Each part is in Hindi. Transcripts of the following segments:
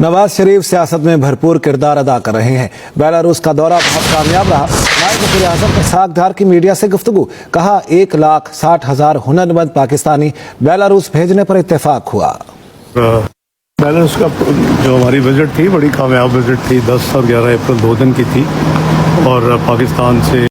नवाज शरीफ सियासत में भरपूर किरदार अदा कर रहे हैं। बेलारूस का दौरा बहुत कामयाब रहा। नायब वज़ीर-ए-आज़म ने सागधार की मीडिया से गुफ्तगू, कहा 1,60,000 हुनरमंद पाकिस्तानी बेलारूस भेजने पर इत्तेफाक हुआ। बेलारूस का जो हमारी विजिट थी बड़ी कामयाब विजिट थी। 10 और 11 अप्रैल 2 दिन की थी और पाकिस्तान से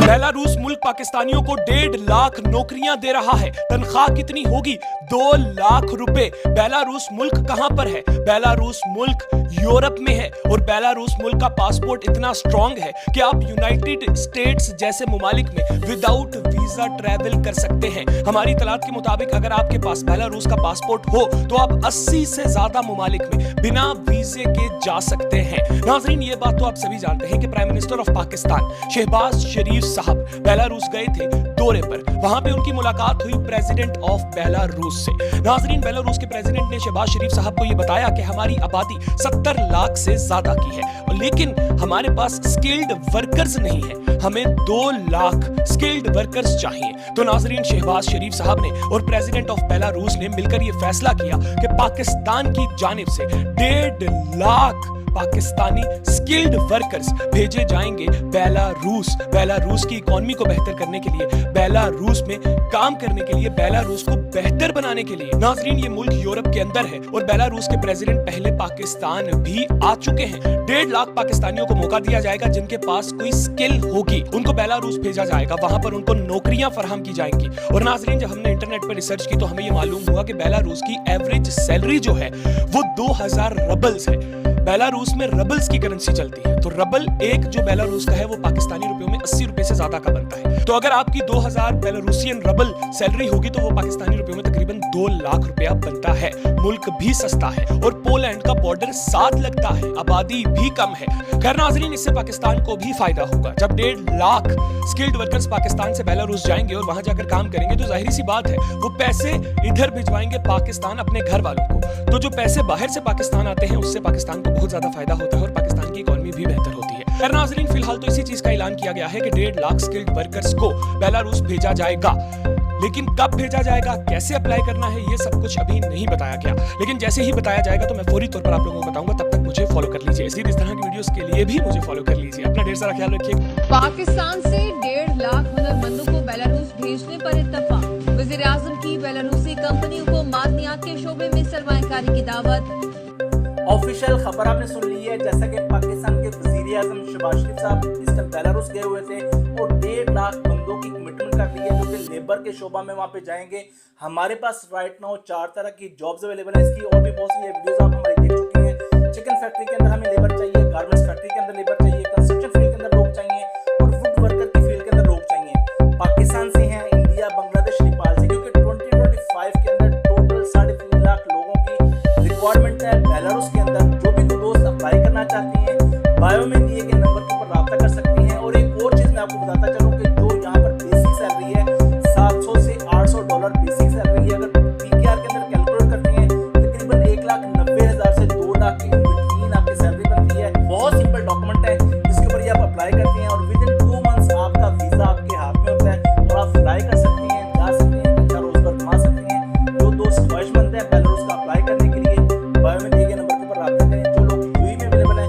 बेलारूस मुल्क पाकिस्तानियों को 1.5 लाख नौकरियां दे रहा है। तनख्वाह कितनी होगी? 2 लाख रुपए। बेलारूस मुल्क कहां पर है? बेलारूस मुल्क यूरोप में है और बेलारूस मुल्क का पासपोर्ट इतना स्ट्रांग है कि आप यूनाइटेड स्टेट्स जैसे मुमालिक में विदाउट वीजा ट्रैवल कर सकते हैं। हमारी तलात के मुताबिक अगर आपके पास बेलारूस का पासपोर्ट हो तो आप 80 से ज्यादा मुमालिक में बिना वीजे के जा सकते हैं। नाज़रीन, ये बात तो आप सभी जानते हैं कि prime minister of Pakistan Shehbaz Sharif sahab Belarus गए थे दौरे पर। वहां पे उनकी मुलाकात हुई प्रेसिडेंट ऑफ बेलारूस से। नाज़रीन, बेलारूस के प्रेसिडेंट ने शहबाज शरीफ साहब को यह बताया कि हमारी आबादी 70 लाख से ज्यादा की है, लेकिन हमारे पास स्किल्ड वर्कर्स नहीं है। हमें 2 लाख स्किल्ड वर्कर्स चाहिए। तो नाज़रीन, शहबाज शरीफ साहब ने और प्रेसिडेंट ऑफ बेलारूस ने मिलकर यह फैसला किया कि पाकिस्तान की जानिब से 1.5 लाख पाकिस्तानी स्किल्ड वर्कर्स भेजे जाएंगे बेलारूस। बेलारूस की इकोनॉमी को बेहतर करने के लिए, बेलारूस में काम करने के लिए, बेलारूस को बेहतर बनाने के लिए। नाज़रीन, ये मुल्क यूरोप के अंदर है और बेलारूस के प्रेसिडेंट पहले पाकिस्तान भी आ चुके हैं। 1.5 लाख पाकिस्तानियों को मौका दिया जाएगा जिनके पास कोई स्किल होगी, उनको बेलारूस भेजा जाएगा। वहां पर उनको नौकरियां फराहम की जाएंगी। और नाज़रीन, जब हमने इंटरनेट पर रिसर्च की तो हमें यह मालूम हुआ कि बेलारूस की एवरेज सैलरी जो है वो 2000 रबल्स है। बेलारूस में रबल्स की करेंसी चलती है, तो रबल एक जो बेलारूस का है वो पाकिस्तानी रुपयों में 80 रुपए से ज्यादा का बनता है। तो अगर आपकी 2000 बेलारूसियन रबल सैलरी होगी तो वो पाकिस्तानी रुपयों में तकरीबन 2 लाख रुपया बनता है। मुल्क भी सस्ता है और पोलैंड का बॉर्डर साथ लगता है, आबादी भी कम है। खैर नाज़रीन, इससे पाकिस्तान को भी फायदा होगा। जब 1.5 लाख स्किल्ड वर्कर्स पाकिस्तान से बेलारूस जाएंगे और वहां जाकर काम करेंगे तो जाहिर सी बात है वो पैसे इधर भिजवाएंगे पाकिस्तान अपने घर वालों को। तो जो पैसे बाहर से पाकिस्तान आते हैं उससे पाकिस्तान को बहुत ज्यादा फायदा होता है और पाकिस्तान की इकोनॉमी भी बेहतर होती है। खैर नाज़रीन, फिलहाल तो इसी चीज का ऐलान किया गया है कि 1.5 लाख स्किल्ड वर्कर्स को बेलारूस भेजा जाएगा, लेकिन कब भेजा जाएगा, कैसे अप्लाई करना है, ये सब कुछ अभी नहीं बताया गया। लेकिन जैसे ही बताया जाएगा तो मैं फौरी तौर पर आप लोगों को बताऊंगा। तब तक मुझे फॉलो कर लीजिए। इस तरह की वीडियोस के लिए भी मुझे फॉलो कर लीजिए। अपना ढेर सारा ख्याल रखिए। पाकिस्तान से 1.5 लाख हुनरमंदों को बेलारूस भेजने पर इत्तेफाक। वज़ीर-ए-आज़म की बेलारूसी कंपनियों को मादनियात के शोबे में सरमायाकारी की दावत। ऑफिशियल खबर आपने सुन ली है, जैसा कि पाकिस्तान के वज़ीर-ए-आज़म शहबाज शरीफ साहब इस टाइम बेलारूस गए हुए थे और 1.5 लाख बंदों की कमिटमेंट कर ली है जो कि लेबर के शोबा में वहाँ पे जाएंगे। हमारे पास राइट नाउ 4 तरह की जॉब्स अवेलेबल है। इसकी और भी बहुत सी वीडियोस आप हमारी देख चुके हैं। चिकन फैक्ट्री के अंदर हमें लेबर चाहिए, गारमेंट्स फैक्ट्री के अंदर लेबर चाहिए, कंस्ट्रक्शन फील्ड के अंदर लोग चाहिए और वुड वर्कर की फील्ड के अंदर लोग चाहिए। पाकिस्तान से हैं, इंडिया, बांग्लादेश, नेपाल से, क्योंकि 2025 के अंदर टोटल 3.5 लाख लोगों की रिक्वायरमेंट है बेलारूस के अंदर। जो भी दोस्त अप्लाई करना चाहती हैं बायो में दिए गए नंबर के ऊपर रब्ता कर सकती हैं। और एक और चीज मैं आपको बताता चलूं कि जो यहाँ पर बेसिक सैलरी है 700 से $800 बेसिक सैलरी है। अगर पीकेआर के अंदर कैलकुलेट करते हैं तकरीबन 1,90,000 से 2 लाख के बिटवीन आपकी सैलरी बनती है। बहुत सिंपल डॉक्यूमेंट है जिसके ऊपर ये आप अप्लाई करते हैं और विद इन 2 मंथ्स आपका वीजा आपके हाथ में होता है और आप अप्लाई कर सकते हैं, जा सकते हैं, अच्छा रोजगार कमा सकते हैं। जो दोस्त ख्वाहिशमंद है बेलारूस का अप्लाई करने के लिए बायो में दिए गए नंबर के ऊपर रब्ता करें। जो लोग यूएई में अवेलेबल है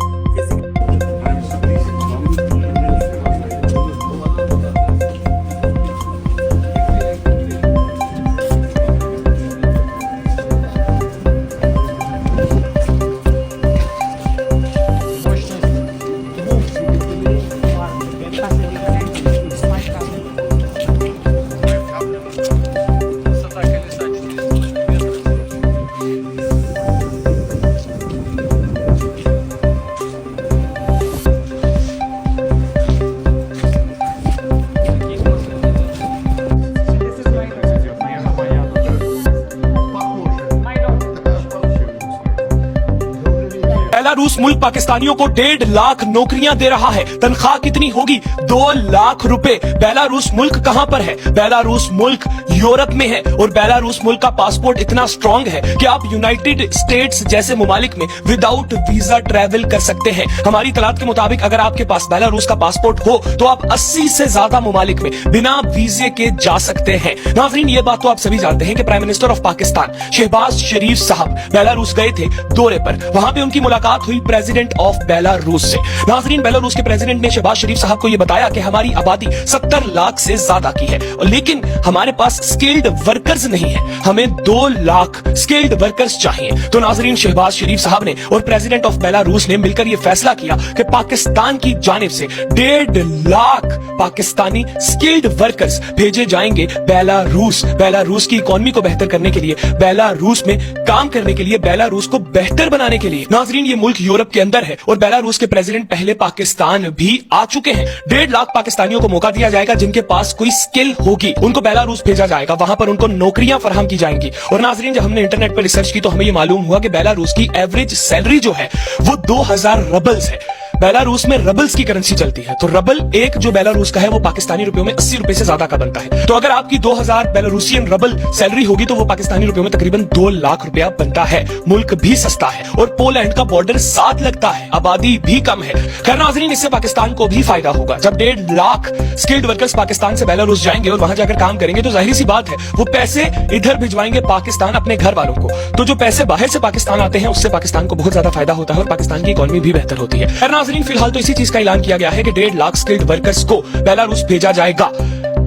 मुल्क पाकिस्तानियों को 1.5 लाख नौकरियां दे रहा है। तनख्वाह कितनी होगी? 2 लाख रुपए। बेलारूस मुल्क कहां पर है? बेलारूस मुल्क यूरोप में है और बेलारूस मुल्क का पासपोर्ट इतना स्ट्रांग है कि आप यूनाइटेड स्टेट्स जैसे मुमालिक में विदाउट वीजा ट्रैवल कर सकते हैं। हमारी तलात के मुताबिक अगर आपके पास बेलारूस का पासपोर्ट हो तो आप 80 से ज्यादा मुमालिक में बिना वीजे के जा सकते हैं। नाज़रीन, ये बात तो आप सभी जानते हैं कि prime minister of Pakistan Shehbaz Sharif sahab Belarus गए थे दौरे पर। वहां पे उनकी मुलाकात हुई प्रेसिडेंट ऑफ बेलारूस से। नाज़रीन, बेलारूस के प्रेसिडेंट ने शहबाज शरीफ साहब को यह बताया कि हमारी आबादी 70 लाख से ज्यादा की है, लेकिन हमारे पास स्किल्ड वर्कर्स नहीं है, हमें 2 लाख स्किल्ड वर्कर्स चाहिए। तो नाज़रीन, शहबाज शरीफ साहब ने और प्रेसिडेंट ऑफ बेलारूस ने मिलकर यह फैसला किया कि पाकिस्तान की जानिब से 1.5 लाख पाकिस्तानी स्किल्ड वर्कर्स भेजे जाएंगे बेलारूस। बेलारूस की इकोनॉमी को बेहतर करने के लिए, बेलारूस में काम करने के लिए, बेलारूस को बेहतर बनाने के लिए। नाज़रीन, ये मुल्क यूरोप के अंदर है और बेलारूस के प्रेसिडेंट पहले पाकिस्तान भी आ चुके हैं। 1.5 लाख पाकिस्तानियों को मौका दिया जाएगा जिनके पास कोई स्किल होगी, उनको बेलारूस भेजा जाएगा, वहां पर उनको नौकरियां फराहम की जाएंगी। और नाज़रीन, जब हमने इंटरनेट पर रिसर्च की तो हमें ये मालूम हुआ कि बेलारूस की एवरेज सैलरी जो है वो 2000 रबल्स है। बेलारूस में रबल्स की करेंसी चलती है, तो रबल एक जो बेलारूस का है वो पाकिस्तानी रुपयों में 80 रुपए से ज्यादा का बनता है। तो अगर आपकी 2000 बेलारूसियन रबल सैलरी होगी तो वो पाकिस्तानी रुपयों में तकरीबन 2 लाख रुपया बनता है। मुल्क भी सस्ता है और पोलैंड का बॉर्डर साथ लगता है, आबादी भी कम है। खैर नाज़रीन, इससे पाकिस्तान को भी फायदा होगा। जब 1.5 लाख स्किल्ड वर्कर्स पाकिस्तान से बेलारूस जाएंगे और वहां जाकर काम करेंगे तो जाहिर सी बात है वो पैसे इधर भिजवाएंगे पाकिस्तान अपने घर वालों को। तो जो पैसे बाहर से पाकिस्तान आते हैं उससे पाकिस्तान को बहुत ज्यादा फायदा होता है और पाकिस्तान की इकोनॉमी भी बेहतर होती है। खैर नाज़रीन, फिलहाल तो इसी चीज का ऐलान किया गया है कि 1.5 लाख स्किल्ड वर्कर्स को बेलारूस भेजा जाएगा,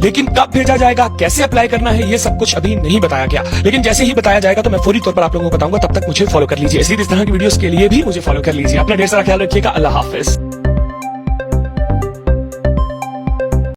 लेकिन कब भेजा जाएगा, कैसे अप्लाई करना है, ये सब कुछ अभी नहीं बताया गया। लेकिन जैसे ही बताया जाएगा तो मैं फौरी तौर पर आप लोगों को बताऊंगा। तब तक मुझे फॉलो कर लीजिए। इस तरह की वीडियोस के लिए भी मुझे फॉलो कर लीजिए। अपना ढेर सारा ख्याल रखिएगा। अल्लाह हाफिज।